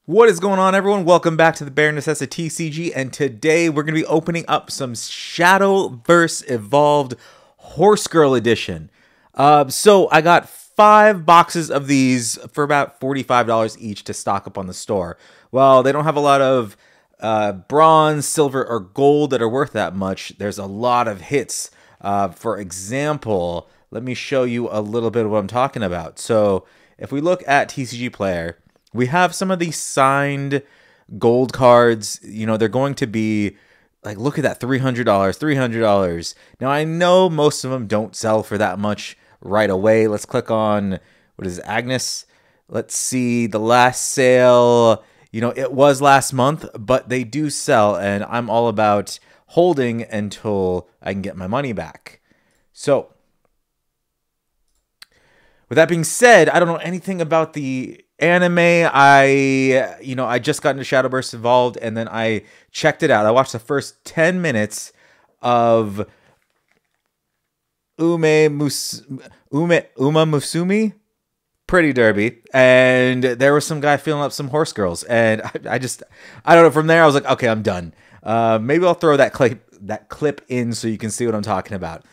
What is going on, everyone? Welcome back to the Bear NecessiTCG, and today we're going to be opening up some Shadowverse Evolved Horse Girl Edition. So I got 5 boxes of these for about $45 each to stock up on the store. Well, they don't have a lot of bronze, silver, or gold that are worth that much. There's a lot of hits. For example, let me show you a little bit of what I'm talking about. So if we look at TCGplayer, we have some of these signed gold cards. You know, they're going to be like, look at that, $300. Now, I know most of them don't sell for that much right away. Let's click on, what is it, Agnes? Let's see, the last sale, you know, it was last month, but they do sell, and I'm all about holding until I can get my money back. So, with that being said, I don't know anything about the anime. I just got into Shadowverse Evolved, and then I checked it out. I watched the first 10 minutes of Umamusume Pretty Derby, and there was some guy feeling up some horse girls, and I don't know. From there, I was like, okay, I'm done. Maybe I'll throw that clip in so you can see what I'm talking about.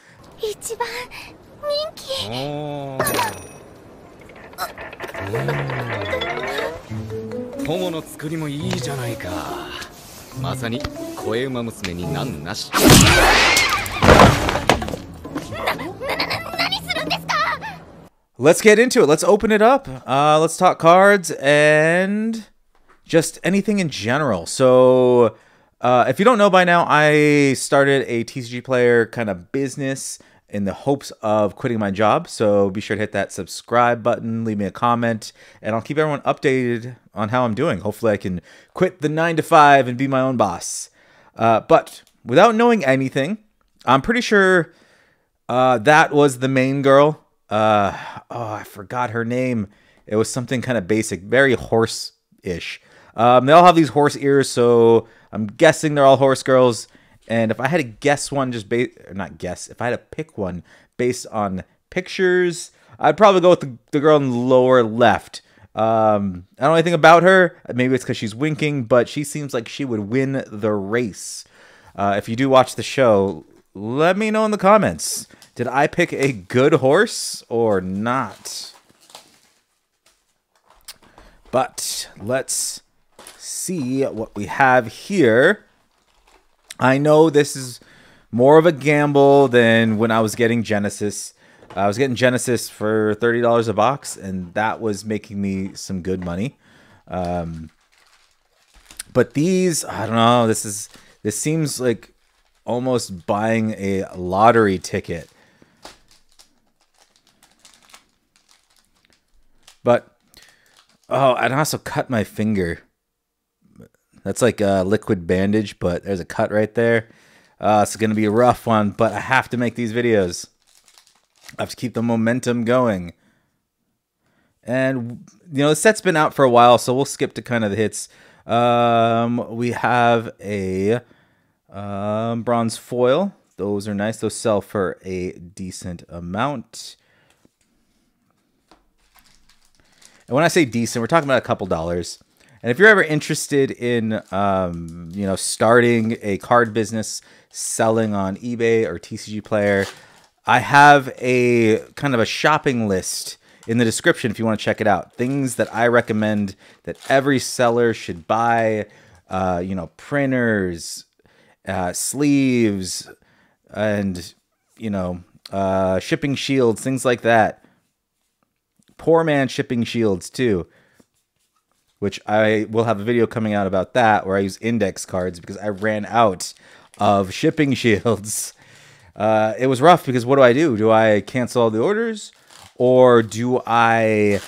友の作りもいいじゃないか。まさに声馬娘になんなし。何するんですか? Let's get into it. Let's open it up. Let's talk cards and just anything in general. So, if you don't know by now, I started a TCGplayer kind of business in the hopes of quitting my job. So be sure to hit that subscribe button, leave me a comment, and I'll keep everyone updated on how I'm doing. Hopefully I can quit the 9-to-5 and be my own boss. But without knowing anything, I'm pretty sure that was the main girl. I forgot her name. It was something kind of basic, very horse-ish. They all have these horse ears, so I'm guessing they're all horse girls. And if I had to guess one, if I had to pick one based on pictures, I'd probably go with the girl in the lower left. I don't know anything about her. Maybe it's because she's winking, but she seems like she would win the race. If you do watch the show, let me know in the comments. Did I pick a good horse or not? But let's see what we have here. I know this is more of a gamble than when I was getting Genesis. I was getting Genesis for $30 a box, and that was making me some good money. But these, I don't know, this seems like almost buying a lottery ticket. But, oh, and I also cut my finger. That's like a liquid bandage, but there's a cut right there. It's going to be a rough one, but I have to make these videos. I have to keep the momentum going. And, you know, the set's been out for a while, so we'll skip to kind of the hits. We have a bronze foil. Those are nice. Those sell for a decent amount. And when I say decent, we're talking about a couple dollars. And if you're ever interested in, starting a card business, selling on eBay or TCGplayer, I have a kind of a shopping list in the description if you want to check it out. Things that I recommend that every seller should buy, printers, sleeves, and, shipping shields, things like that. Poor man shipping shields, too. Which I will have a video coming out about that, where I use index cards because I ran out of shipping shields. It was rough because what do? Do I cancel all the orders? Or do I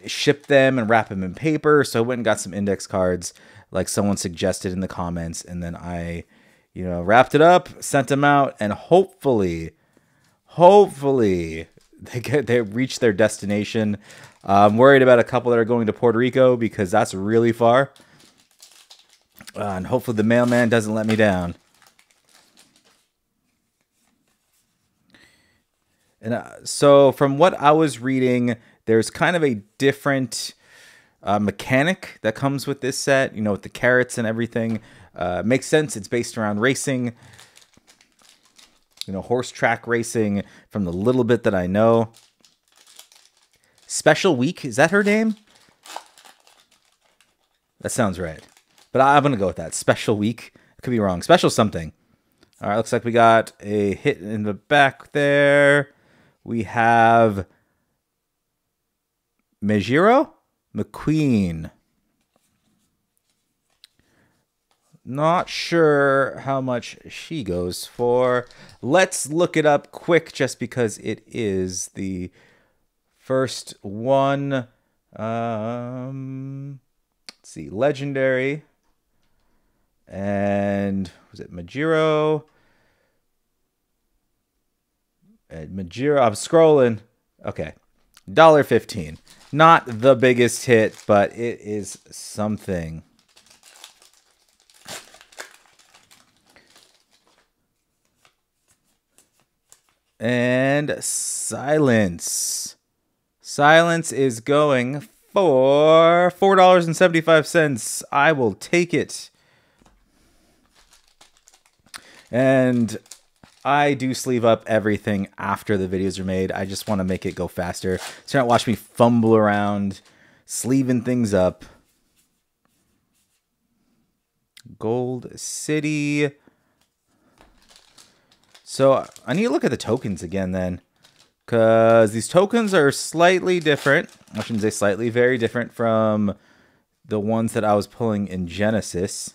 ship them and wrap them in paper? So I went and got some index cards like someone suggested in the comments. And then I, wrapped it up, sent them out, and hopefully they reach their destination. I'm worried about a couple that are going to Puerto Rico because that's really far. And hopefully the mailman doesn't let me down. And so from what I was reading, there's kind of a different mechanic that comes with this set, you know, with the carrots and everything. Makes sense. It's based around racing, you know, horse track racing from the little bit that I know. Special Week, is that her name? That sounds right. But I'm going to go with that. Special Week. I could be wrong. Special something. All right, looks like we got a hit in the back there. We have Mejiro McQueen. Not sure how much she goes for. Let's look it up quick just because it is the first one. Let's see. Legendary. And was it Majiro? Majiro, I'm scrolling. Okay. $1.15. Not the biggest hit, but it is something. And Silence. Silence is going for $4.75. I will take it. And I do sleeve up everything after the videos are made. I just want to make it go faster. So don't watch me fumble around, sleeving things up. Gold City. So I need to look at the tokens again then. Because these tokens are slightly different. I shouldn't say slightly, very different from the ones that I was pulling in Genesis.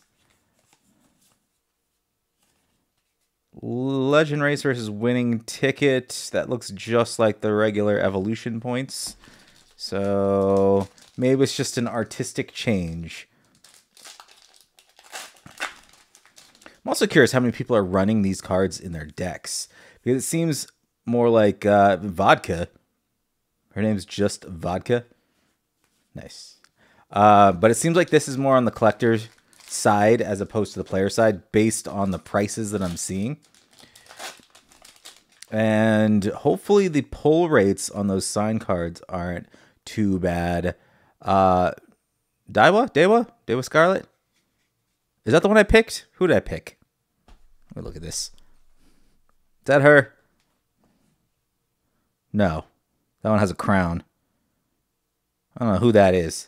Legend Race versus Winning Ticket. That looks just like the regular evolution points. So maybe it's just an artistic change. I'm also curious how many people are running these cards in their decks. Because it seems more like Vodka. Her name's just Vodka. Nice. But it seems like this is more on the collector's side as opposed to the player side based on the prices that I'm seeing. And hopefully the pull rates on those sign cards aren't too bad. Dewa Scarlet? Is that the one I picked? Who did I pick? Let me look at this. Is that her? No. That one has a crown. I don't know who that is.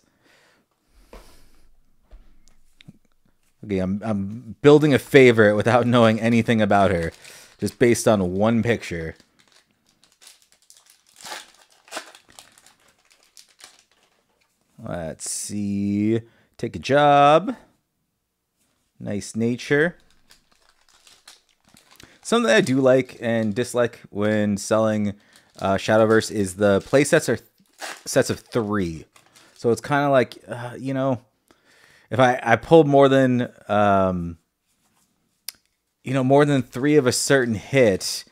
Okay, I'm building a favorite without knowing anything about her, just based on one picture. Let's see. Take a Job. Nice Nature. Something that I do like and dislike when selling Shadowverse is the play sets are sets of 3. So it's kind of like, you know, if I pull more than, you know, more than 3 of a certain hit,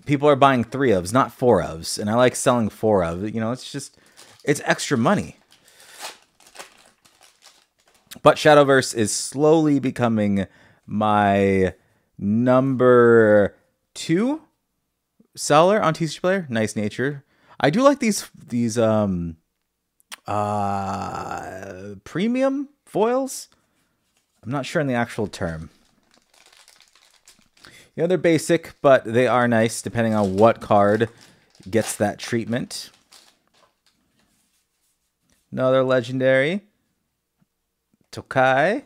people are buying 3 ofs, not 4 ofs. And I like selling 4 of. You know, it's just, it's extra money. But Shadowverse is slowly becoming my number 2 seller on TCGplayer. Nice Nature. I do like these premium foils. I'm not sure on the actual term. You know, they're basic, but they are nice depending on what card gets that treatment. Another legendary. Tokei.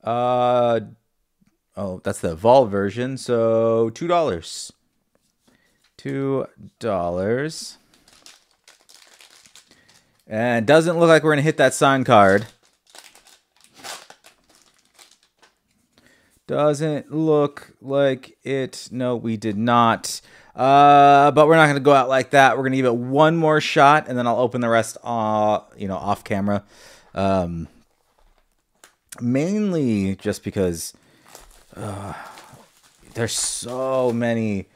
Oh, that's the Evolve version. So $2. $2. And doesn't look like we're going to hit that sign card. Doesn't look like it. No, we did not. But we're not going to go out like that. We're going to give it one more shot, and then I'll open the rest, you know, off camera. Mainly just because there's so many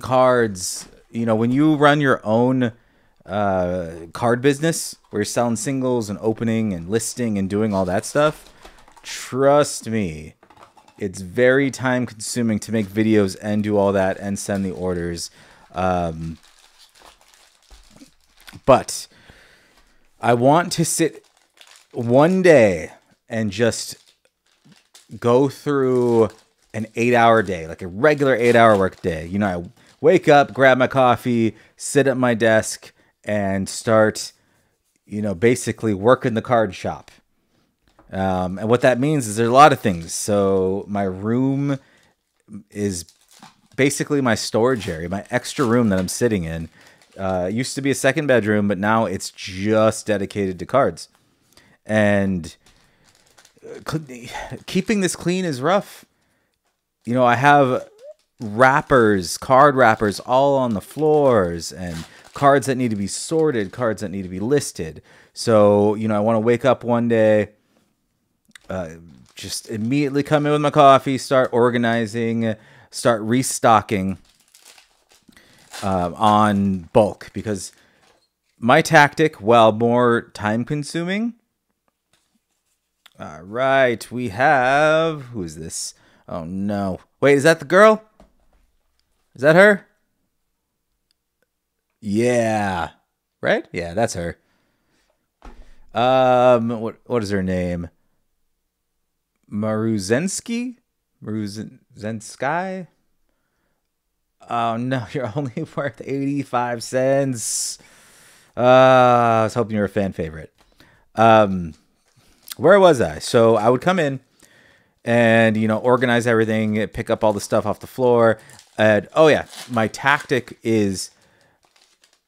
cards. You know, when you run your own card business where you're selling singles and opening and listing and doing all that stuff, trust me, it's very time consuming to make videos and do all that and send the orders. But I want to sit one day and just go through an 8-hour day, like a regular 8-hour work day. You know, I wake up, grab my coffee, sit at my desk, and start, you know, basically working the card shop. And what that means is there's a lot of things. So my room is basically my storage area, my extra room that I'm sitting in. Used to be a second bedroom, but now it's just dedicated to cards. And keeping this clean is rough. You know, I have wrappers, card wrappers all on the floors, and cards that need to be sorted, cards that need to be listed. So, you know, I want to wake up one day, just immediately come in with my coffee, start organizing, start restocking on bulk, because my tactic, while more time consuming. All right, we have, who is this? Oh no. Wait, is that the girl? Is that her? Yeah. Right? Yeah, that's her. What is her name? Maruzensky? Maruzensky? Oh no, you're only worth 85 cents. I was hoping you were a fan favorite. Where was I? So I would come in and, you know, organize everything, pick up all the stuff off the floor. And oh yeah, my tactic is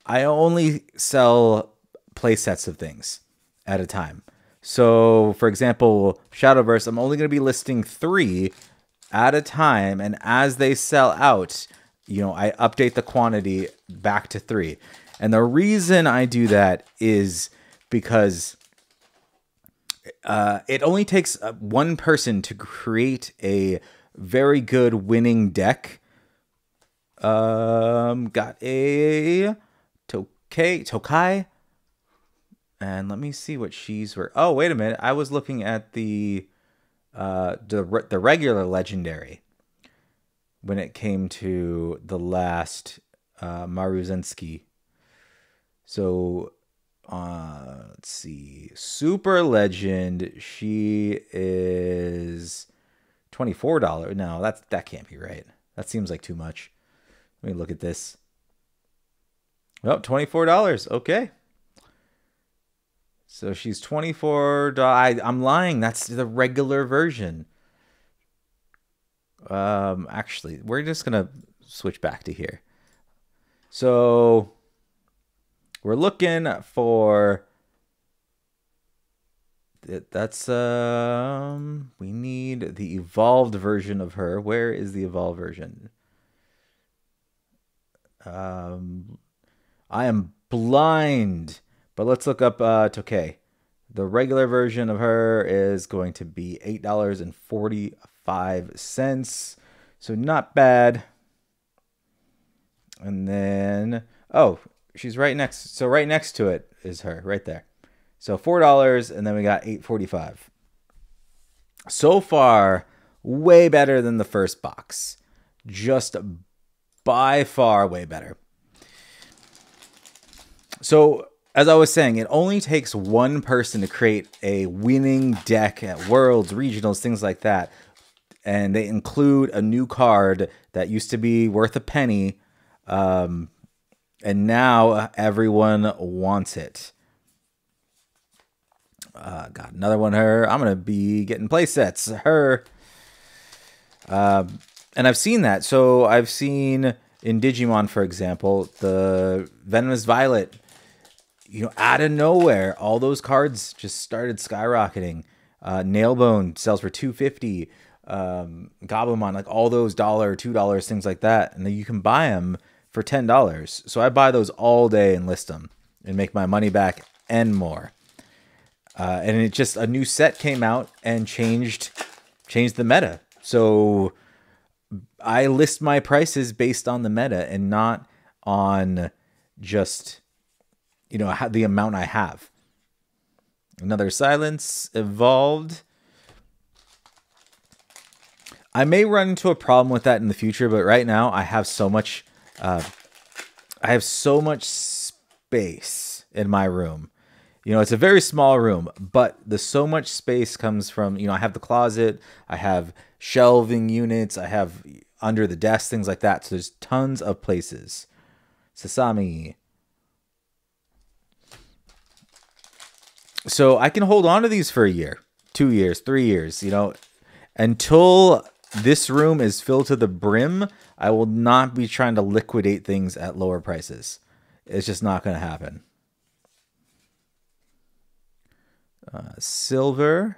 I only sell play sets of things at a time. So for example, Shadowverse, I'm only going to be listing 3 at a time. And as they sell out, you know, I update the quantity back to 3. And the reason I do that is because it only takes one person to create a very good winning deck. Got a Tokai. And let me see what she's worth. Oh, wait a minute. I was looking at the regular legendary when it came to the last Maruzensky. So let's see. Super Legend, she is $24. No, that can't be right. That seems like too much. Let me look at this. Oh, $24. Okay. So she's $24. I'm lying. That's the regular version. Actually, we're just gonna switch back to here. So we're looking for that's we need the evolved version of her. Where is the evolved version? I am blind, but let's look up Tokay. The regular version of her is going to be $8.45. So not bad. And then, oh, she's right next. So right next to it is her right there. So $4, and then we got $8.45. So far, way better than the first box. Just by far way better. So as I was saying, it only takes one person to create a winning deck at Worlds, Regionals, things like that. And they include a new card that used to be worth a penny. And now everyone wants it. Got another one, her. I'm going to be getting play sets. Her. And I've seen that. So I've seen in Digimon, for example, the Venomous Violet. You know, out of nowhere, all those cards just started skyrocketing. Nailbone sells for $2.50. Goblimon, like all those $1, $2, things like that. And then you can buy them for $10. So I buy those all day and list them and make my money back and more. And it just, a new set came out and changed the meta. So I list my prices based on the meta and not on just, you know, the amount I have. Another Silence Evolved. I may run into a problem with that in the future, but right now I have so much I have so much space in my room. You know, it's a very small room, but the so much space comes from, you know, I have the closet, I have shelving units, I have under the desk, things like that. So there's tons of places. Sasami. So I can hold on to these for a year, 2 years, 3 years, you know, until this room is filled to the brim. I will not be trying to liquidate things at lower prices. It's just not going to happen. Silver.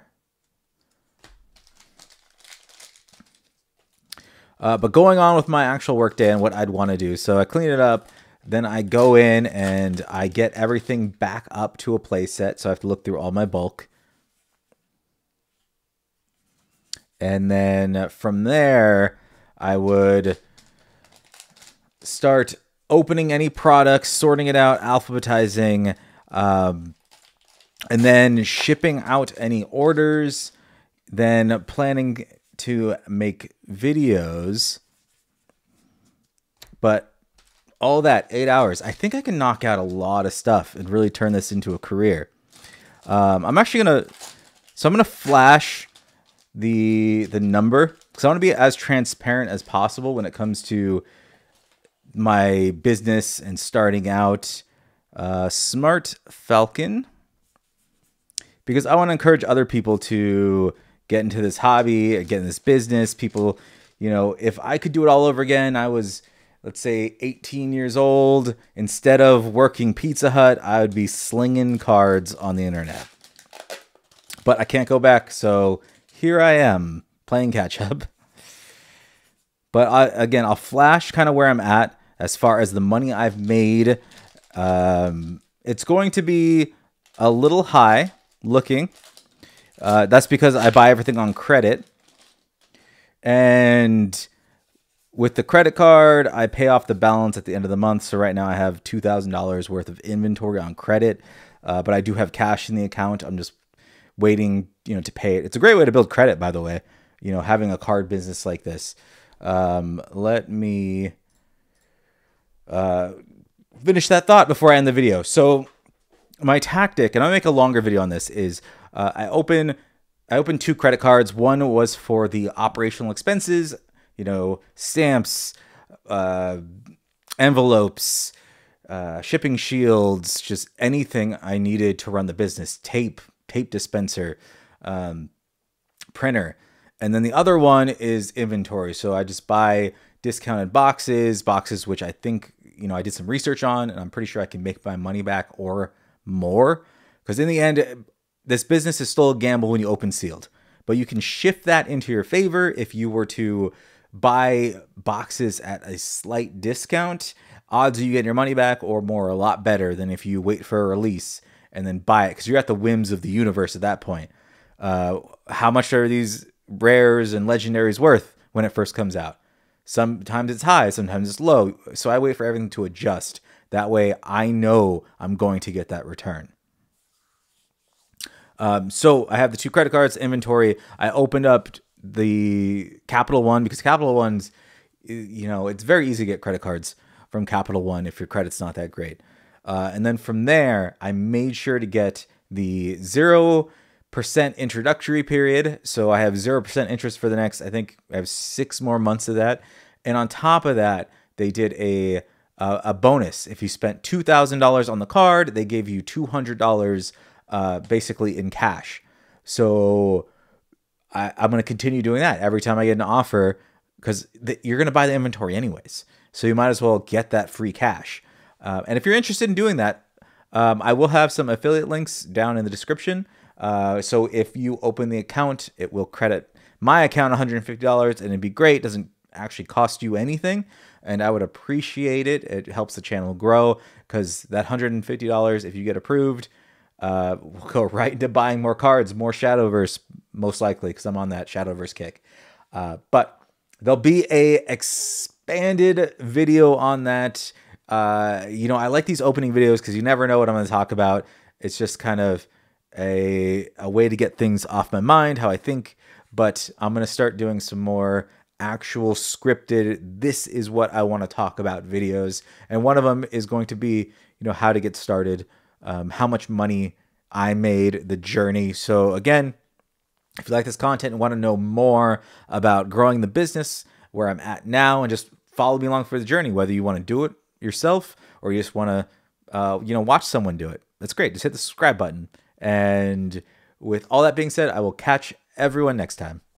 But going on with my actual work day and what I'd want to do. So I clean it up. Then I go in and I get everything back up to a play set. So I have to look through all my bulk. And then from there, I would start opening any products, sorting it out, alphabetizing, and then shipping out any orders, then planning to make videos. But all that, 8 hours, I think I can knock out a lot of stuff and really turn this into a career. I'm actually going to flash the number because I want to be as transparent as possible when it comes to my business and starting out. Smart Falcon, because I want to encourage other people to get into this hobby, get in this business. People, you know, if I could do it all over again, I was, let's say, 18 years old. Instead of working Pizza Hut, I would be slinging cards on the internet. But I can't go back, so here I am playing catch up. But again, I'll flash kind of where I'm at as far as the money I've made. It's going to be a little high looking. That's because I buy everything on credit. And with the credit card, I pay off the balance at the end of the month. So right now I have $2,000 worth of inventory on credit. But I do have cash in the account. I'm just waiting, you know, to pay it. It's a great way to build credit, by the way, you know, having a card business like this. Let me finish that thought before I end the video. So my tactic, and I'll make a longer video on this, is I opened 2 credit cards. One was for the operational expenses, you know, stamps, envelopes, shipping shields, just anything I needed to run the business, tape dispenser, printer. And then the other one is inventory. So I just buy discounted boxes which I think, you know, I did some research on, and I'm pretty sure I can make my money back or more. Because in the end, this business is still a gamble when you open sealed. But you can shift that into your favor if you were to buy boxes at a slight discount. Odds of you getting your money back or more are a lot better than if you wait for a release and then buy it, because you're at the whims of the universe at that point. How much are these rares and legendaries worth when it first comes out? Sometimes it's high, sometimes it's low. So I wait for everything to adjust. That way I know I'm going to get that return. So I have the 2 credit cards, inventory. I opened up the Capital One because Capital One's, you know, it's very easy to get credit cards from Capital One if your credit's not that great. And then from there, I made sure to get the 0% introductory period. So I have 0% interest for the next, I think I have 6 more months of that. And on top of that, they did a bonus. If you spent $2,000 on the card, they gave you $200 basically in cash. So I'm going to continue doing that every time I get an offer, because you're going to buy the inventory anyways. So you might as well get that free cash. And if you're interested in doing that, I will have some affiliate links down in the description. So if you open the account, it will credit my account $150, and it'd be great. It doesn't actually cost you anything, and I would appreciate it. It helps the channel grow, because that $150, if you get approved, will go right into buying more cards, more Shadowverse, most likely, because I'm on that Shadowverse kick. But there'll be a expanded video on that. You know, I like these opening videos because you never know what I'm going to talk about. It's just kind of a way to get things off my mind, how I think. But I'm going to start doing some more actual scripted, this is what I want to talk about videos. And one of them is going to be, how to get started, how much money I made, the journey. So again, if you like this content and want to know more about growing the business where I'm at now, and just follow me along for the journey, whether you want to do it yourself or you just want to, watch someone do it, that's great. Just hit the subscribe button. And with all that being said, I will catch everyone next time.